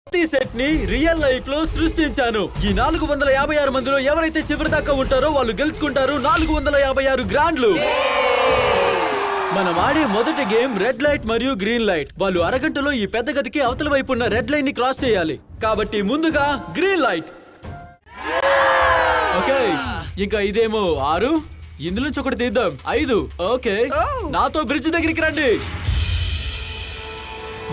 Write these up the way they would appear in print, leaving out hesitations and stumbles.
Set ని real life లో సృష్టించాను. ఈ 456 మందిలో ఎవరైతే చివరి దాకా ఉంటారో వాళ్ళు గెలుచుకుంటారు 456 గ్రాండ్లు. మనం ఆడే మొదటి గేమ్ రెడ్ లైట్ మరియు గ్రీన్ లైట్. వాళ్ళు అరగంటలో ఈ పెద్ద గదికి అవతల వైపు ఉన్న రెడ్ లైన్ ని క్రాస్ చేయాలి. కాబట్టి ముందుగా గ్రీన్ లైట్. ఓకే, ఇంకా ఇదేమో 6. ఇందులో నుంచి ఒకటి తీద్దాం. 5. ఓకే, నాతో బ్రిడ్జ్ దగ్గరికి రండి.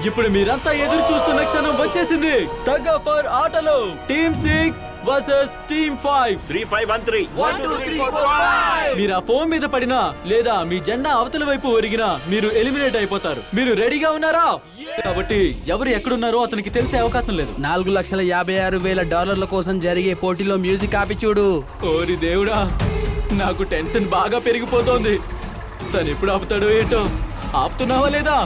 ఇప్పుడు మీరంతా ఎదురు చూస్తున్న క్షణం వచ్చేసింది. టగ్ ఆఫ్ వార్ ఆటలో టీమ్ 6 వర్సెస్ టీమ్ 5. 3-5-1-3. 1 2 3 4 5. మీరు ఆ ఫోన్ మీద పడినా లేదా మీ జెండా అవతల వైపు ఒరిగినా మీరు ఎలిమినేట్ అయిపోతారు. మీరు రెడీగా ఉన్నారా? కాబట్టి ఎవరు ఎక్కడున్నారో అతనికి తెలిసే అవకాశం లేదు. $4,56,000 కోసం జరిగే పోటీలో మ్యూజిక్ ఆపి చూడు. ఓరి దేవుడా, నాకు టెన్షన్ బాగా పెరిగిపోతోంది. తను ఎప్పుడు ఆపుతాడో ఏంటో. ఆపుతున్నావా లేదా?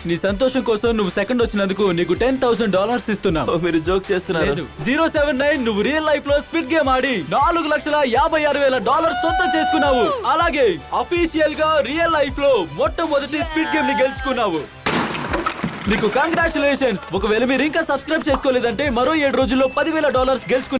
నీ సంతోషం కోసం నువ్వు సెకండ్ వచ్చినందుకు నీకు $10,000 ఇస్తున్నావు. మీరు జోక్ చేస్తున్నారు. 079 నువ్వు రియల్ లైఫ్ లో స్పిడ్ గేమ్ ఆడి $4,56,000 సొంతం చేసుకున్నావు. అలాగే అఫీషియల్ గా రియల్ లైఫ్ లో మొట్టమొదటి స్పిడ్ గేమ్ ని గెలుచుకున్నావు. నీకు కంగ్రాచులేషన్స్. ఒకవేళ మీరు ఇంకా సబ్స్క్రైబ్ చేసుకోలేదంటే మరో 7 రోజుల్లో $10,000 గెలుచుకున్నారు.